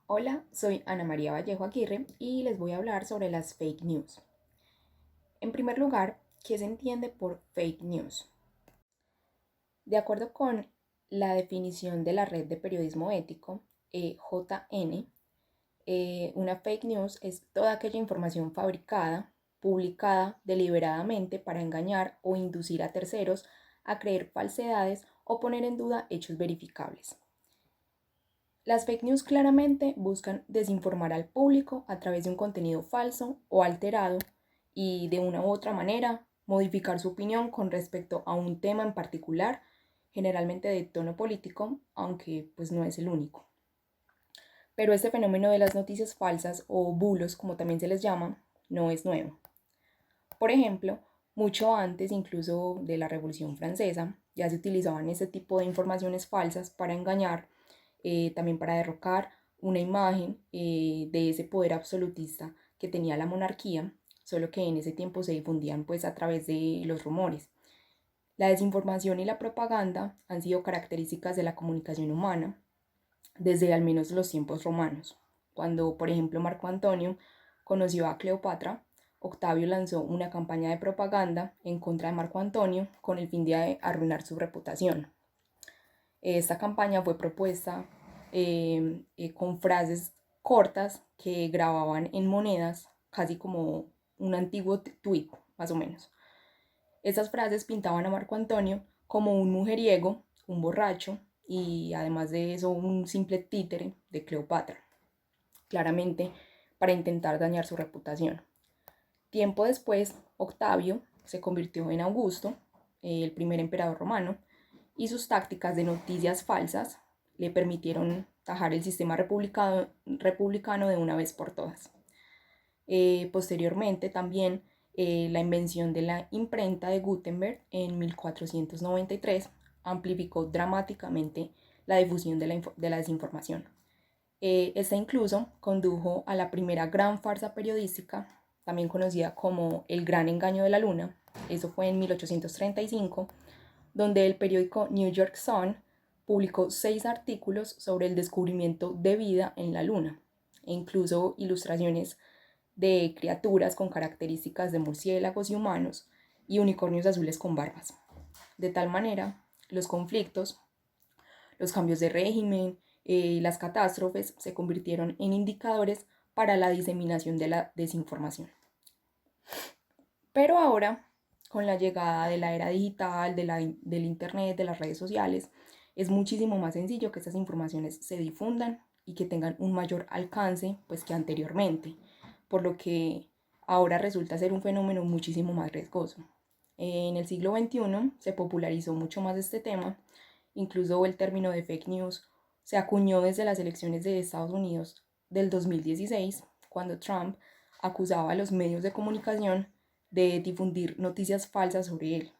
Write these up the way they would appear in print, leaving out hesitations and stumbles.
Hola, soy Ana María Vallejo Aguirre y les voy a hablar sobre las fake news. En primer lugar, ¿qué se entiende por fake news? De acuerdo con la definición de la Red de Periodismo Ético, EJN, una fake news es toda aquella información fabricada, publicada deliberadamente para engañar o inducir a terceros a creer falsedades o poner en duda hechos verificables. Las fake news claramente buscan desinformar al público a través de un contenido falso o alterado y de una u otra manera modificar su opinión con respecto a un tema en particular, generalmente de tono político, aunque pues no es el único. Pero este fenómeno de las noticias falsas o bulos, como también se les llama, no es nuevo. Por ejemplo, mucho antes incluso de la Revolución Francesa, ya se utilizaban este tipo de informaciones falsas para engañar, también para derrocar una imagen de ese poder absolutista que tenía la monarquía, solo que en ese tiempo se difundían pues a través de los rumores. La desinformación y la propaganda han sido características de la comunicación humana desde al menos los tiempos romanos. Cuando, por ejemplo, Marco Antonio conoció a Cleopatra, Octavio lanzó una campaña de propaganda en contra de Marco Antonio con el fin de arruinar su reputación. Esta campaña fue propuesta con frases cortas que grababan en monedas, casi como un antiguo tweet, más o menos. Estas frases pintaban a Marco Antonio como un mujeriego, un borracho y además de eso un simple títere de Cleopatra, claramente para intentar dañar su reputación. Tiempo después, Octavio se convirtió en Augusto, el primer emperador romano, y sus tácticas de noticias falsas le permitieron tajar el sistema republicano de una vez por todas. Posteriormente también la invención de la imprenta de Gutenberg en 1493 amplificó dramáticamente la difusión de la desinformación. Esta incluso condujo a la primera gran farsa periodística, también conocida como el Gran Engaño de la Luna. Eso fue en 1835, donde el periódico New York Sun publicó 6 artículos sobre el descubrimiento de vida en la Luna, e incluso ilustraciones de criaturas con características de murciélagos y humanos y unicornios azules con barbas. De tal manera, los conflictos, los cambios de régimen y las catástrofes se convirtieron en indicadores para la diseminación de la desinformación. Pero ahora, con la llegada de la era digital, del Internet, de las redes sociales, es muchísimo más sencillo que estas informaciones se difundan y que tengan un mayor alcance pues, que anteriormente, por lo que ahora resulta ser un fenómeno muchísimo más riesgoso. En el siglo XXI se popularizó mucho más este tema, incluso el término de fake news se acuñó desde las elecciones de Estados Unidos del 2016, cuando Trump acusaba a los medios de comunicación de difundir noticias falsas sobre él.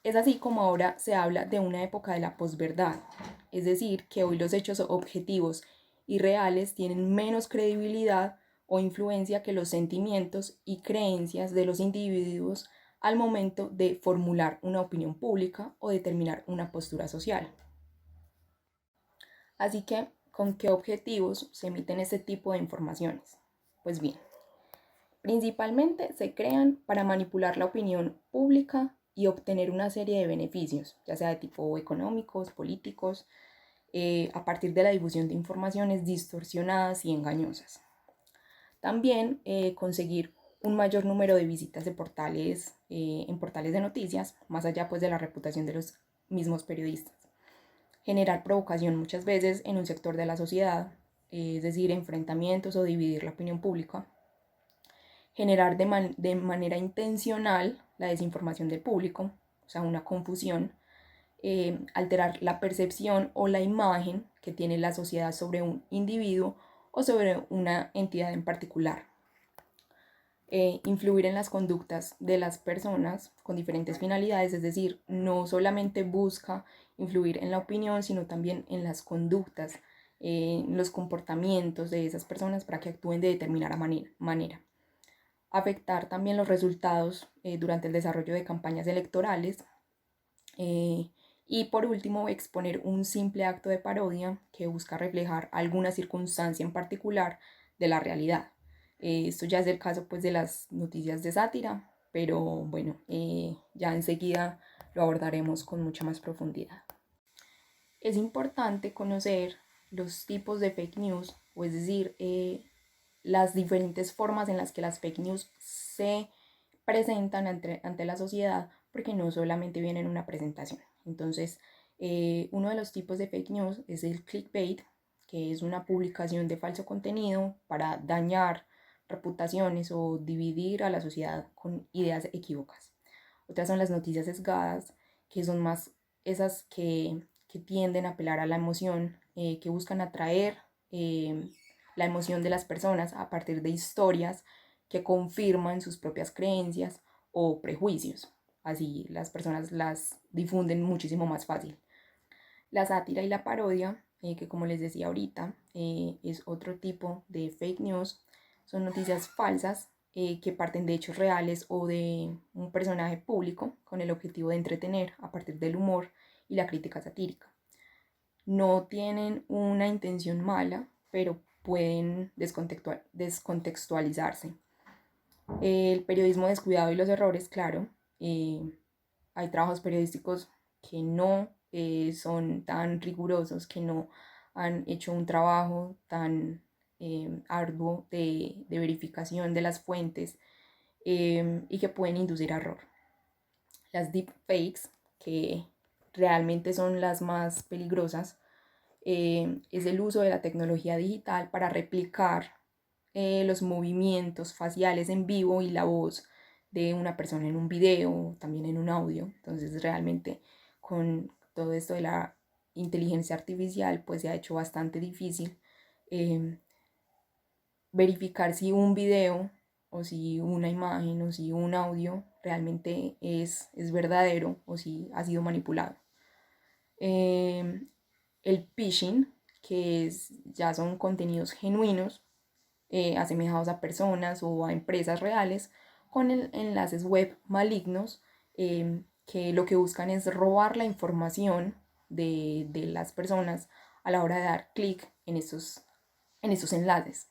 Es así como ahora se habla de una época de la posverdad, es decir, que hoy los hechos objetivos y reales tienen menos credibilidad o influencia que los sentimientos y creencias de los individuos al momento de formular una opinión pública o determinar una postura social. Así que, ¿con qué objetivos se emiten este tipo de informaciones? Pues bien, principalmente se crean para manipular la opinión pública y obtener una serie de beneficios, ya sea de tipo económicos, políticos, a partir de la difusión de informaciones distorsionadas y engañosas. También conseguir un mayor número de visitas de portales, en portales de noticias, más allá pues de la reputación de los mismos periodistas. Generar provocación muchas veces en un sector de la sociedad, es decir, enfrentamientos o dividir la opinión pública. Generar de manera intencional la desinformación del público, o sea, una confusión, alterar la percepción o la imagen que tiene la sociedad sobre un individuo o sobre una entidad en particular. Influir en las conductas de las personas con diferentes finalidades, es decir, no solamente busca influir en la opinión, sino también en las conductas, en los comportamientos de esas personas para que actúen de determinada manera. Afectar también los resultados durante el desarrollo de campañas electorales, Y por último, exponer un simple acto de parodia que busca reflejar alguna circunstancia en particular de la realidad. Esto ya es el caso pues de las noticias de sátira, pero bueno, ya enseguida lo abordaremos con mucha más profundidad. Es importante conocer los tipos de fake news, o es decir, las diferentes formas en las que las fake news se presentan ante la sociedad, porque no solamente viene en una presentación. Entonces, uno de los tipos de fake news es el clickbait, que es una publicación de falso contenido para dañar reputaciones o dividir a la sociedad con ideas equívocas. Otras son las noticias sesgadas, que son más esas que tienden a apelar a la emoción, que buscan atraer la emoción de las personas a partir de historias que confirman sus propias creencias o prejuicios. Así las personas las difunden muchísimo más fácil. La sátira y la parodia, que como les decía ahorita, es otro tipo de fake news. Son noticias falsas que parten de hechos reales o de un personaje público con el objetivo de entretener a partir del humor y la crítica satírica. No tienen una intención mala, pero pueden descontextualizarse. El periodismo descuidado y los errores, claro. Hay trabajos periodísticos que no son tan rigurosos, que no han hecho un trabajo tan arduo de verificación de las fuentes y que pueden inducir a error. Las deepfakes, que realmente son las más peligrosas, es el uso de la tecnología digital para replicar los movimientos faciales en vivo y la voz de una persona en un video, también en un audio. Entonces realmente con todo esto de la inteligencia artificial pues se ha hecho bastante difícil verificar si un video o si una imagen o si un audio realmente es verdadero o si ha sido manipulado. El phishing, ya son contenidos genuinos, asemejados a personas o a empresas reales, con enlaces web malignos que lo que buscan es robar la información de las personas a la hora de dar clic en estos enlaces.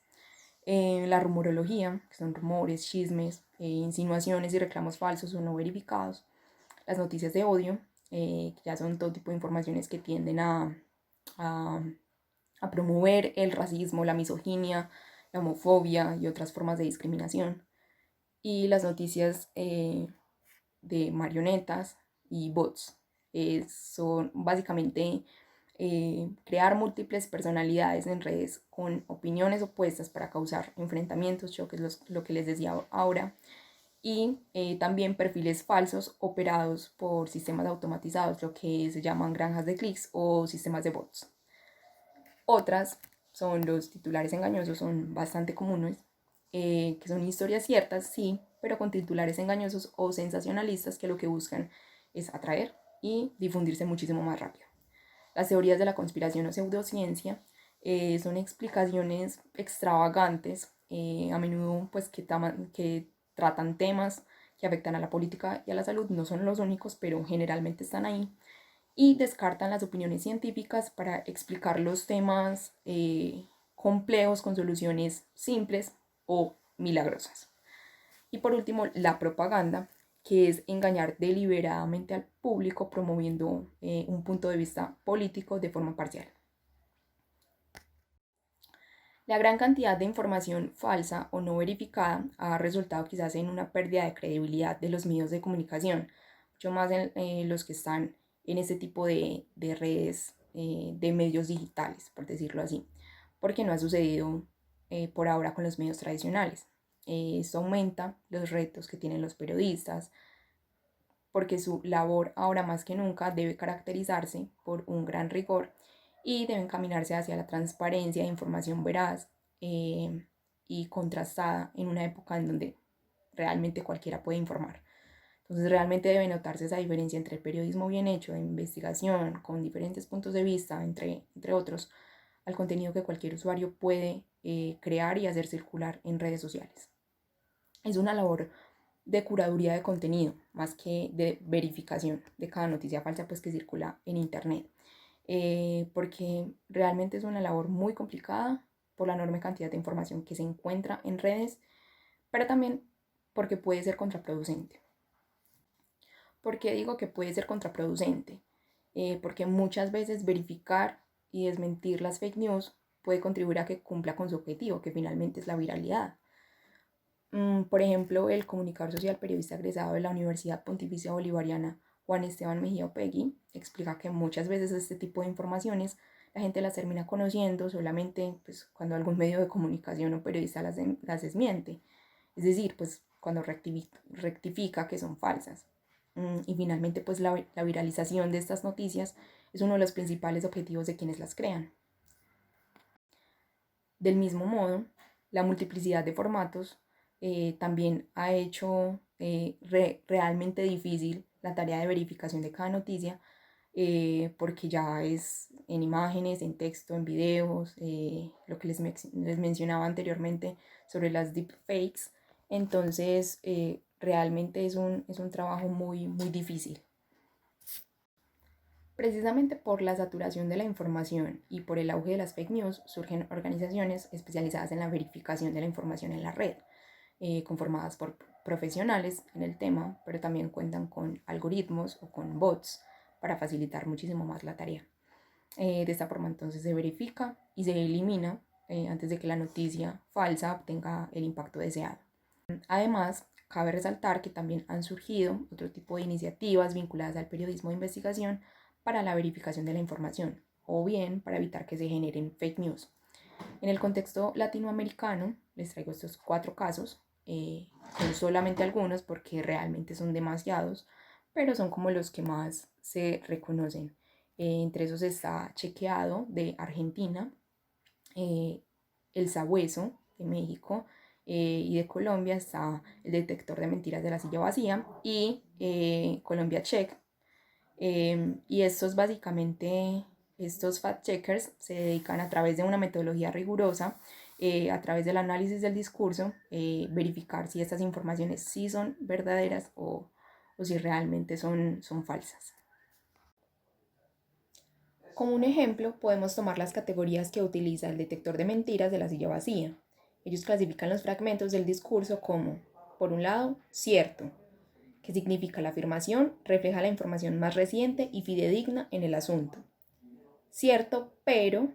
La rumorología, que son rumores, chismes, insinuaciones y reclamos falsos o no verificados. Las noticias de odio, que ya son todo tipo de informaciones que tienden a, a promover el racismo, la misoginia, la homofobia y otras formas de discriminación. Y las noticias de marionetas y bots. Son básicamente crear múltiples personalidades en redes con opiniones opuestas para causar enfrentamientos, choques, lo que les decía ahora, y también perfiles falsos operados por sistemas automatizados, lo que se llaman granjas de clics o sistemas de bots. Otras son los titulares engañosos, son bastante comunes, que son historias ciertas, sí, pero con titulares engañosos o sensacionalistas que lo que buscan es atraer y difundirse muchísimo más rápido. Las teorías de la conspiración o pseudociencia son explicaciones extravagantes, a menudo pues que tratan temas que afectan a la política y a la salud. No son los únicos, pero generalmente están ahí. Y descartan las opiniones científicas para explicar los temas complejos con soluciones simples o milagrosas. Y por último, la propaganda, que es engañar deliberadamente al público promoviendo un punto de vista político de forma parcial. La gran cantidad de información falsa o no verificada ha resultado quizás en una pérdida de credibilidad de los medios de comunicación, mucho más en los que están en ese tipo de redes de medios digitales, por decirlo así, porque no ha sucedido por ahora con los medios tradicionales. Esto aumenta los retos que tienen los periodistas, porque su labor ahora más que nunca debe caracterizarse por un gran rigor y deben caminarse hacia la transparencia e información veraz y contrastada en una época en donde realmente cualquiera puede informar. Entonces realmente debe notarse esa diferencia entre el periodismo bien hecho, de investigación, con diferentes puntos de vista, entre otros, al contenido que cualquier usuario puede crear y hacer circular en redes sociales. Es una labor de curaduría de contenido, más que de verificación de cada noticia falsa pues, que circula en Internet. Porque realmente es una labor muy complicada por la enorme cantidad de información que se encuentra en redes, pero también porque puede ser contraproducente. ¿Por qué digo que puede ser contraproducente? Porque muchas veces verificar y desmentir las fake news puede contribuir a que cumpla con su objetivo, que finalmente es la viralidad. Por ejemplo, el comunicador social periodista egresado de la Universidad Pontificia Bolivariana, Juan Esteban Mejía Opegui, explica que muchas veces este tipo de informaciones la gente las termina conociendo solamente pues, cuando algún medio de comunicación o periodista las desmiente. Es decir, pues cuando rectifica que son falsas. Y finalmente, pues la viralización de estas noticias es uno de los principales objetivos de quienes las crean. Del mismo modo, la multiplicidad de formatos también ha hecho realmente difícil la tarea de verificación de cada noticia, porque ya es en imágenes, en texto, en videos, lo que les mencionaba anteriormente sobre las deepfakes. Entonces, realmente es un trabajo muy, muy difícil. Precisamente por la saturación de la información y por el auge de las fake news, surgen organizaciones especializadas en la verificación de la información en la red, conformadas por profesionales en el tema, pero también cuentan con algoritmos o con bots para facilitar muchísimo más la tarea. De esta forma entonces se verifica y se elimina antes de que la noticia falsa obtenga el impacto deseado. Además, cabe resaltar que también han surgido otro tipo de iniciativas vinculadas al periodismo de investigación para la verificación de la información o bien para evitar que se generen fake news. En el contexto latinoamericano, les traigo estos 4 casos, son solamente algunos porque realmente son demasiados, pero son como los que más se reconocen. Entre esos está Chequeado de Argentina, El Sabueso de México, y de Colombia está el detector de mentiras de la silla vacía y Colombia Check. Y estos básicamente, estos fact checkers se dedican a través de una metodología rigurosa, a través del análisis del discurso, verificar si estas informaciones sí son verdaderas o si realmente son falsas. Como un ejemplo, podemos tomar las categorías que utiliza el detector de mentiras de la silla vacía. Ellos clasifican los fragmentos del discurso como, por un lado, cierto, que significa la afirmación refleja la información más reciente y fidedigna en el asunto. Cierto, pero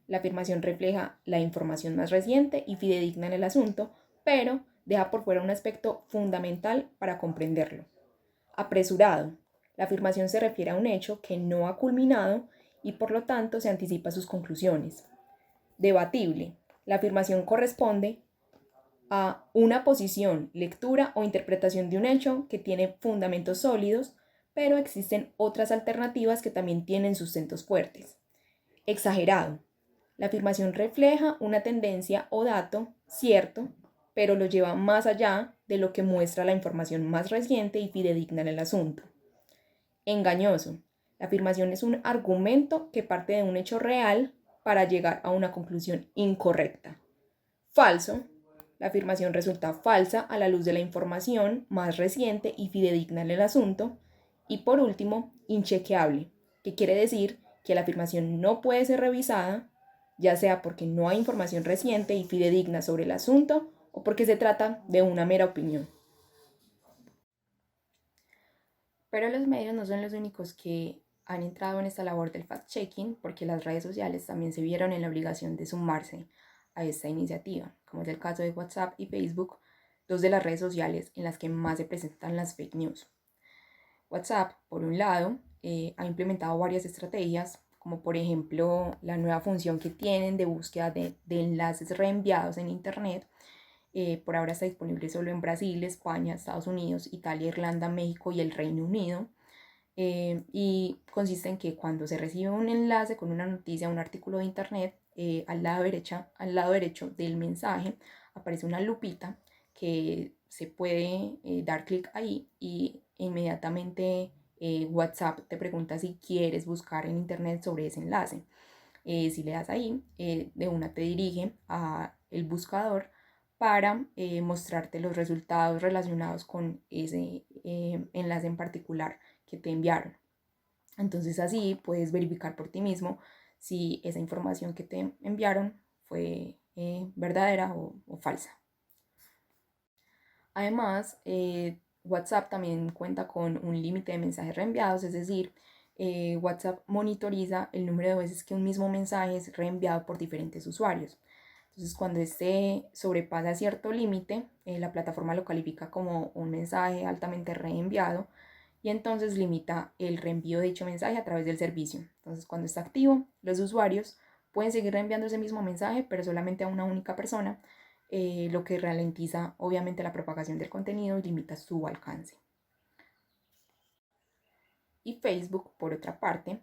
la afirmación refleja la información más reciente y fidedigna en el asunto, pero deja por fuera un aspecto fundamental para comprenderlo. Apresurado. La afirmación se refiere a un hecho que no ha culminado y por lo tanto se anticipa sus conclusiones. Debatible. La afirmación corresponde a una posición, lectura o interpretación de un hecho que tiene fundamentos sólidos, pero existen otras alternativas que también tienen sustentos fuertes. Exagerado. La afirmación refleja una tendencia o dato cierto, pero lo lleva más allá de lo que muestra la información más reciente y fidedigna en el asunto. Engañoso. La afirmación es un argumento que parte de un hecho real para llegar a una conclusión incorrecta. Falso. La afirmación resulta falsa a la luz de la información más reciente y fidedigna en el asunto. Y por último, inchequeable, que quiere decir que la afirmación no puede ser revisada, ya sea porque no hay información reciente y fidedigna sobre el asunto o porque se trata de una mera opinión. Pero los medios no son los únicos que han entrado en esta labor del fact-checking, porque las redes sociales también se vieron en la obligación de sumarse a esta iniciativa, como es el caso de WhatsApp y Facebook, dos de las redes sociales en las que más se presentan las fake news. WhatsApp, por un lado, ha implementado varias estrategias, como por ejemplo la nueva función que tienen de búsqueda de enlaces reenviados en Internet. Por ahora está disponible solo en Brasil, España, Estados Unidos, Italia, Irlanda, México y el Reino Unido. Y consiste en que cuando se recibe un enlace con una noticia, un artículo de internet, al lado derecho del mensaje aparece una lupita que se puede dar clic ahí y inmediatamente WhatsApp te pregunta si quieres buscar en internet sobre ese enlace. Si le das ahí, de una te dirige a el buscador para mostrarte los resultados relacionados con ese enlace en particular que te enviaron. Entonces así puedes verificar por ti mismo si esa información que te enviaron fue verdadera o falsa. Además, WhatsApp también cuenta con un límite de mensajes reenviados, es decir, WhatsApp monitoriza el número de veces que un mismo mensaje es reenviado por diferentes usuarios. Entonces, cuando este sobrepasa cierto límite, la plataforma lo califica como un mensaje altamente reenviado y entonces limita el reenvío de dicho mensaje a través del servicio. Entonces, cuando está activo, los usuarios pueden seguir reenviando ese mismo mensaje, pero solamente a una única persona, lo que ralentiza obviamente la propagación del contenido y limita su alcance. Y Facebook, por otra parte,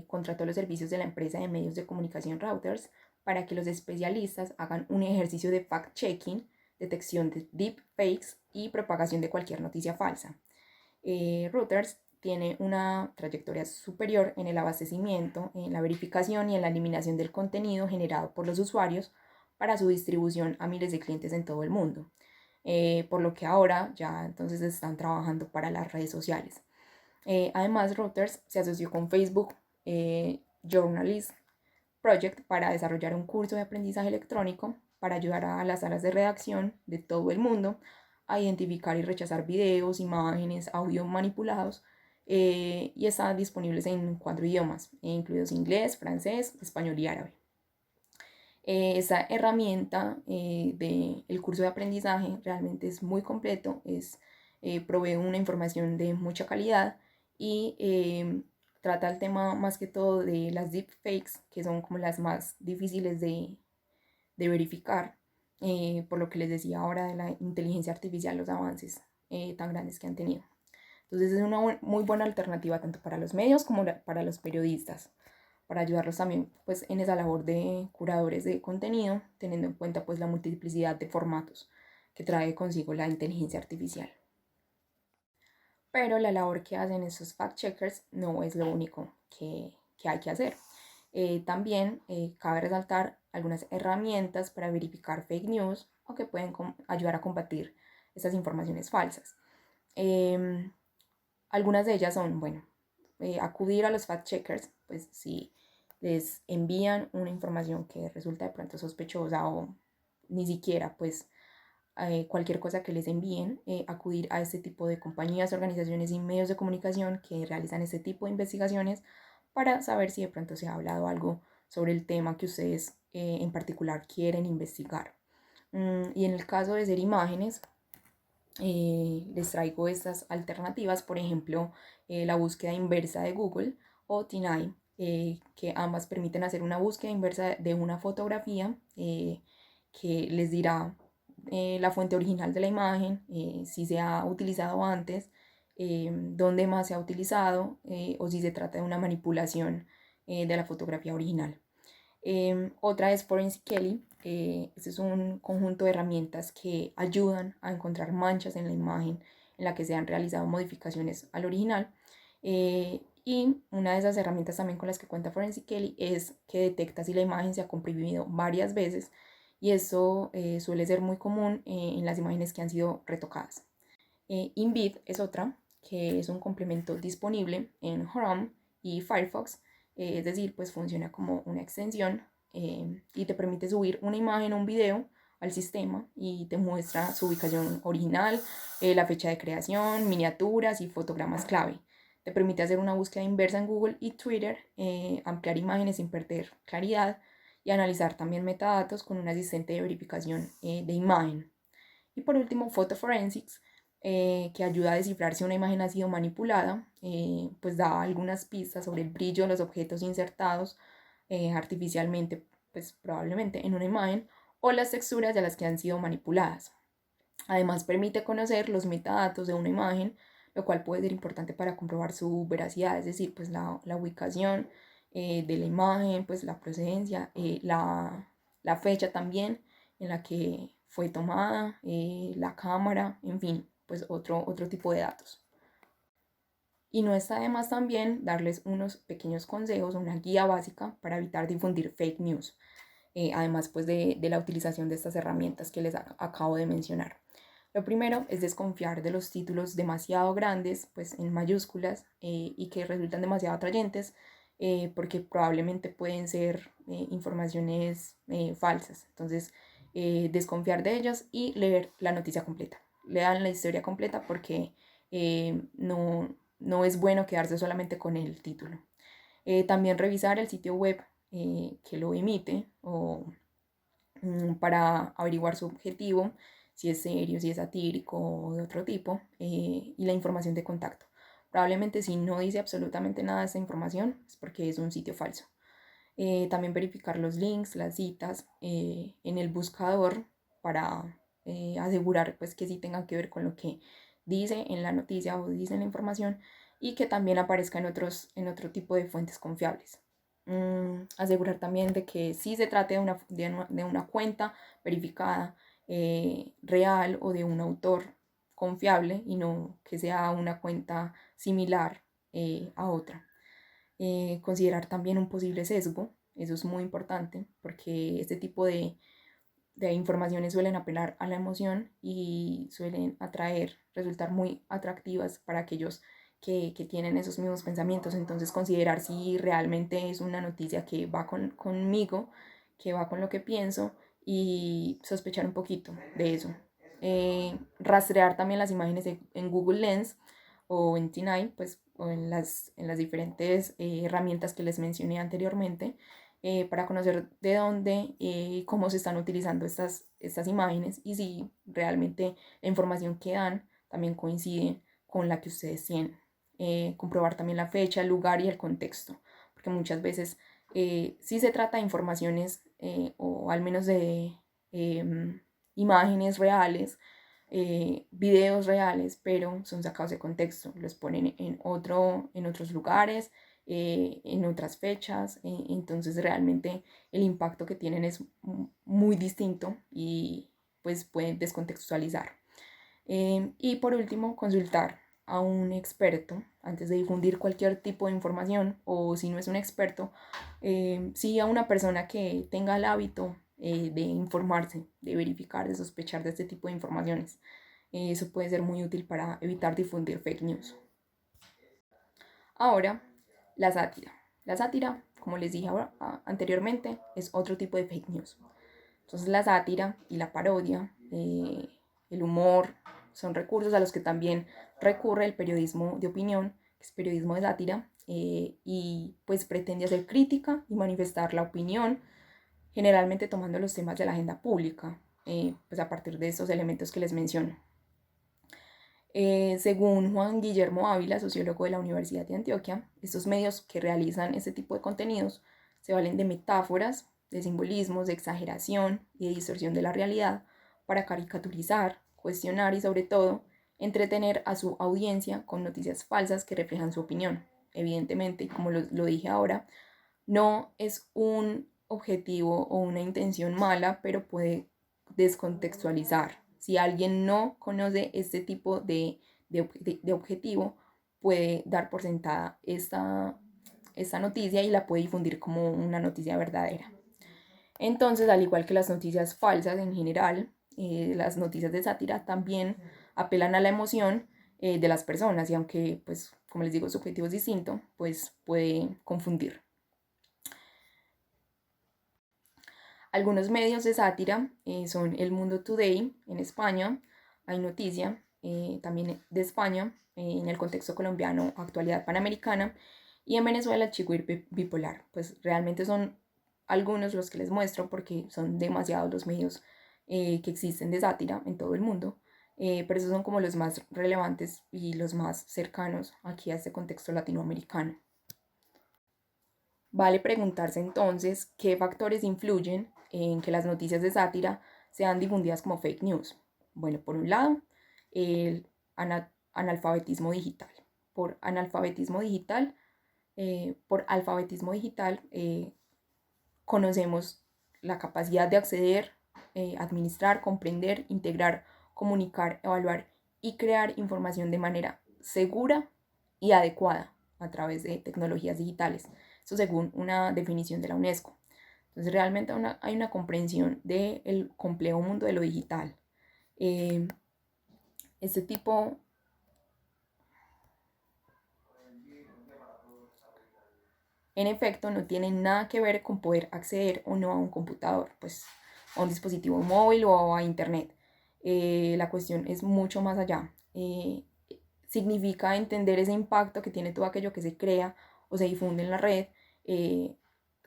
contrató los servicios de la empresa de medios de comunicación Reuters para que los especialistas hagan un ejercicio de fact-checking, detección de deepfakes y propagación de cualquier noticia falsa. Reuters tiene una trayectoria superior en el abastecimiento, en la verificación y en la eliminación del contenido generado por los usuarios para su distribución a miles de clientes en todo el mundo. Por lo que ahora ya entonces están trabajando para las redes sociales. Además, Reuters se asoció con Facebook Journalist Project para desarrollar un curso de aprendizaje electrónico para ayudar a las salas de redacción de todo el mundo a identificar y rechazar videos, imágenes, audio manipulados y están disponibles en 4 idiomas, incluidos inglés, francés, español y árabe. Esa herramienta del curso de aprendizaje realmente es muy completo, provee una información de mucha calidad y trata el tema más que todo de las deepfakes, que son como las más difíciles de verificar, por lo que les decía ahora de la inteligencia artificial, los avances tan grandes que han tenido. Entonces es una muy buena alternativa tanto para los medios como para los periodistas, para ayudarlos también pues en esa labor de curadores de contenido, teniendo en cuenta pues la multiplicidad de formatos que trae consigo la inteligencia artificial. Pero la labor que hacen esos fact-checkers no es lo único que hay que hacer. También cabe resaltar algunas herramientas para verificar fake news o que pueden ayudar a combatir esas informaciones falsas. Algunas de ellas son, bueno, acudir a los fact-checkers, pues si les envían una información que resulta de pronto sospechosa o ni siquiera pues cualquier cosa que les envíen, acudir a este tipo de compañías, organizaciones y medios de comunicación que realizan este tipo de investigaciones para saber si de pronto se ha hablado algo sobre el tema que ustedes en particular quieren investigar. Y en el caso de ser imágenes, les traigo estas alternativas, por ejemplo, la búsqueda inversa de Google o TinEye, que ambas permiten hacer una búsqueda inversa de una fotografía que les dirá la fuente original de la imagen, si se ha utilizado antes, dónde más se ha utilizado o si se trata de una manipulación de la fotografía original. Otra es Forensic Kelly. Este es un conjunto de herramientas que ayudan a encontrar manchas en la imagen en la que se han realizado modificaciones al original. Y una de esas herramientas también con las que cuenta Forensic Kelly es que detecta si la imagen se ha comprimido varias veces y eso suele ser muy común en las imágenes que han sido retocadas. Invid es otra, que es un complemento disponible en Chrome y Firefox, es decir, pues funciona como una extensión y te permite subir una imagen o un video al sistema y te muestra su ubicación original, la fecha de creación, miniaturas y fotogramas clave. Te permite hacer una búsqueda inversa en Google y Twitter, ampliar imágenes sin perder claridad y analizar también metadatos con un asistente de verificación de imagen. Y por último, Photo Forensics, que ayuda a descifrar si una imagen ha sido manipulada, pues da algunas pistas sobre el brillo de los objetos insertados artificialmente, pues probablemente en una imagen, o las texturas de las que han sido manipuladas. Además, permite conocer los metadatos de una imagen, lo cual puede ser importante para comprobar su veracidad, es decir, pues la ubicación de la imagen, pues la procedencia, la fecha también en la que fue tomada, la cámara, en fin, pues otro tipo de datos. Y no está de más también darles unos pequeños consejos, una guía básica para evitar difundir fake news. además pues de la utilización de estas herramientas que les acabo de mencionar. Lo primero es desconfiar de los títulos demasiado grandes, pues en mayúsculas, y que resultan demasiado atrayentes, porque probablemente pueden ser informaciones falsas. Entonces, desconfiar de ellas y leer la noticia completa. Lean la historia completa porque no es bueno quedarse solamente con el título. También revisar el sitio web que lo emite o para averiguar su objetivo, si es serio, si es satírico o de otro tipo, y la información de contacto. Probablemente si no dice absolutamente nada de esta información es porque es un sitio falso. También verificar los links, las citas en el buscador para asegurar pues, que sí tengan que ver con lo que dice en la noticia o dice en la información y que también aparezca en otro tipo de fuentes confiables. Asegurar también de que sí se trate de una cuenta verificada, real o de un autor confiable y no que sea una cuenta similar a otra. Considerar también un posible sesgo, eso es muy importante porque este tipo de informaciones suelen apelar a la emoción y suelen resultar muy atractivas para aquellos que tienen esos mismos pensamientos. Entonces considerar si realmente es una noticia que va conmigo, que va con lo que pienso y sospechar un poquito de eso. Rastrear también las imágenes en Google Lens o en T9, pues, o en las diferentes herramientas que les mencioné anteriormente, para conocer de dónde y cómo se están utilizando estas imágenes y si realmente la información que dan también coincide con la que ustedes tienen. Comprobar también la fecha, el lugar y el contexto, porque muchas veces sí se trata de informaciones o al menos de imágenes reales, videos reales, pero son sacados de contexto, los ponen en otros lugares, en otras fechas, entonces realmente el impacto que tienen es muy distinto y pues pueden descontextualizar. Y por último, consultar a un experto antes de difundir cualquier tipo de información, o si no es un experto, sí a una persona que tenga el hábito de informarse, de verificar, de sospechar de este tipo de informaciones. Eso puede ser muy útil para evitar difundir fake news. Ahora, la sátira. La sátira, como les dije anteriormente, es otro tipo de fake news. Entonces la sátira y la parodia, el humor, son recursos a los que también recurre el periodismo de opinión, que es periodismo de sátira, y pues pretende hacer crítica y manifestar la opinión, generalmente tomando los temas de la agenda pública, pues a partir de estos elementos que les menciono. Según Juan Guillermo Ávila, sociólogo de la Universidad de Antioquia, estos medios que realizan este tipo de contenidos se valen de metáforas, de simbolismos, de exageración y de distorsión de la realidad para caricaturizar, cuestionar y sobre todo entretener a su audiencia con noticias falsas que reflejan su opinión. Evidentemente, como lo dije ahora, no es un objetivo o una intención mala, pero puede descontextualizar. Si alguien no conoce este tipo de objetivo, puede dar por sentada esta noticia y la puede difundir como una noticia verdadera. Entonces, al igual que las noticias falsas en general, las noticias de sátira también apelan a la emoción de las personas y aunque, pues, como les digo, su objetivo es distinto, pues puede confundir. Algunos medios de sátira son El Mundo Today en España, Hay Noticia, también de España, en el contexto colombiano, Actualidad Panamericana, y en Venezuela, Chigüir Bipolar. Pues realmente son algunos los que les muestro porque son demasiados los medios que existen de sátira en todo el mundo, pero esos son como los más relevantes y los más cercanos aquí a este contexto latinoamericano. Vale preguntarse entonces qué factores influyen en que las noticias de sátira sean difundidas como fake news. Bueno, por un lado, el analfabetismo digital. Por analfabetismo digital, conocemos la capacidad de acceder, administrar, comprender, integrar, comunicar, evaluar y crear información de manera segura y adecuada a través de tecnologías digitales. Esto según una definición de la UNESCO. Entonces realmente hay una comprensión del complejo mundo de lo digital. Este tipo en efecto no tiene nada que ver con poder acceder o no a un computador, pues a un dispositivo móvil o a internet. La cuestión es mucho más allá. Significa entender ese impacto que tiene todo aquello que se crea o se difunde en la red, eh,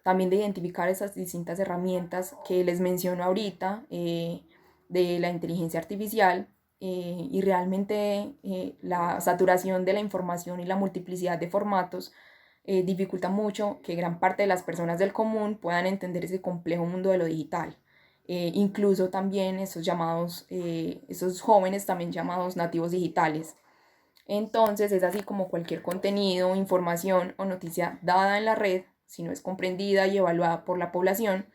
también de identificar esas distintas herramientas que les menciono ahorita, de la inteligencia artificial, y realmente la saturación de la información y la multiplicidad de formatos dificulta mucho que gran parte de las personas del común puedan entender ese complejo mundo de lo digital. Incluso también esos jóvenes también llamados nativos digitales. Entonces es así como cualquier contenido, información o noticia dada en la red, si no es comprendida y evaluada por la población,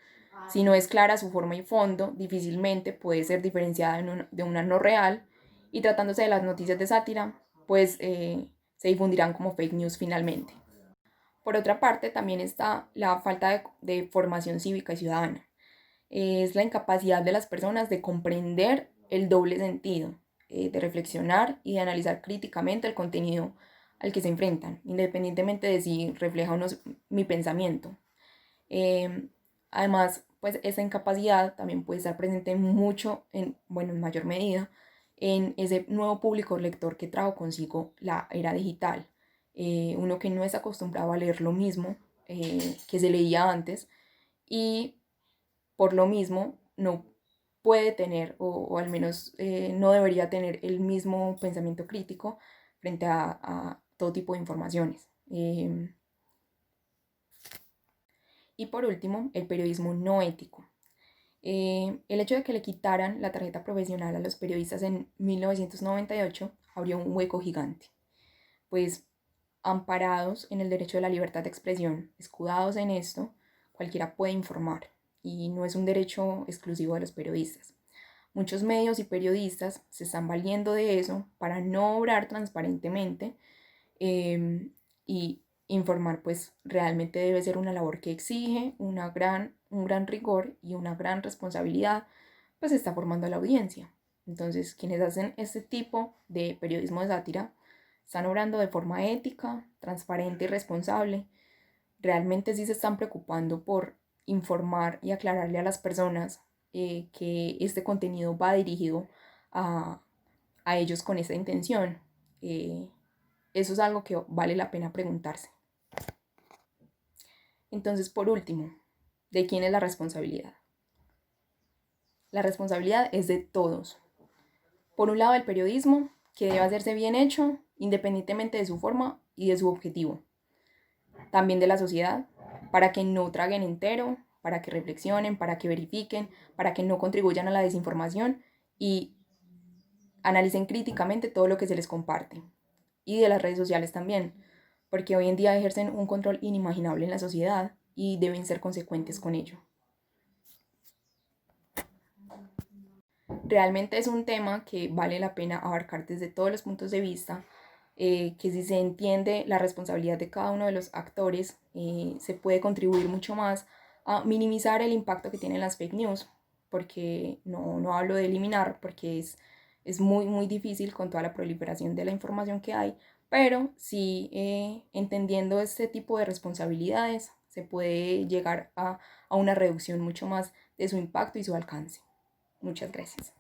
si no es clara su forma y fondo, difícilmente puede ser diferenciada de una no real, y tratándose de las noticias de sátira, pues se difundirán como fake news finalmente. Por otra parte, también está la falta de formación cívica y ciudadana. Es la incapacidad de las personas de comprender el doble sentido, de reflexionar y de analizar críticamente el contenido al que se enfrentan, independientemente de si refleja o no mi pensamiento. Eh, Además, pues esa incapacidad también puede estar presente mucho, bueno, en mayor medida, en ese nuevo público lector que trajo consigo la era digital. Uno que no es acostumbrado a leer lo mismo que se leía antes, y por lo mismo no puede tener, o al menos no debería tener el mismo pensamiento crítico frente a todo tipo de informaciones. Y por último, el periodismo no ético. El hecho de que le quitaran la tarjeta profesional a los periodistas en 1998 abrió un hueco gigante, pues amparados en el derecho de la libertad de expresión, escudados en esto, cualquiera puede informar, y no es un derecho exclusivo de los periodistas. Muchos medios y periodistas se están valiendo de eso para no obrar transparentemente, y informar pues realmente debe ser una labor que exige un gran rigor y una gran responsabilidad, pues está formando a la audiencia. Entonces quienes hacen este tipo de periodismo de sátira están obrando de forma ética, transparente y responsable. Realmente sí se están preocupando por informar y aclararle a las personas que este contenido va dirigido a, a ellos con esa intención. Eh, Eso es algo que vale la pena preguntarse. Entonces, por último, ¿de quién es la responsabilidad? La responsabilidad es de todos. Por un lado, el periodismo, que debe hacerse bien hecho, independientemente de su forma y de su objetivo. También de la sociedad, para que no traguen entero, para que reflexionen, para que verifiquen, para que no contribuyan a la desinformación y analicen críticamente todo lo que se les comparte. Y de las redes sociales también, porque hoy en día ejercen un control inimaginable en la sociedad y deben ser consecuentes con ello. Realmente es un tema que vale la pena abarcar desde todos los puntos de vista, que si se entiende la responsabilidad de cada uno de los actores, se puede contribuir mucho más a minimizar el impacto que tienen las fake news, porque no hablo de eliminar, porque es muy, muy difícil con toda la proliferación de la información que hay, pero sí entendiendo este tipo de responsabilidades se puede llegar a una reducción mucho más de su impacto y su alcance. Muchas gracias.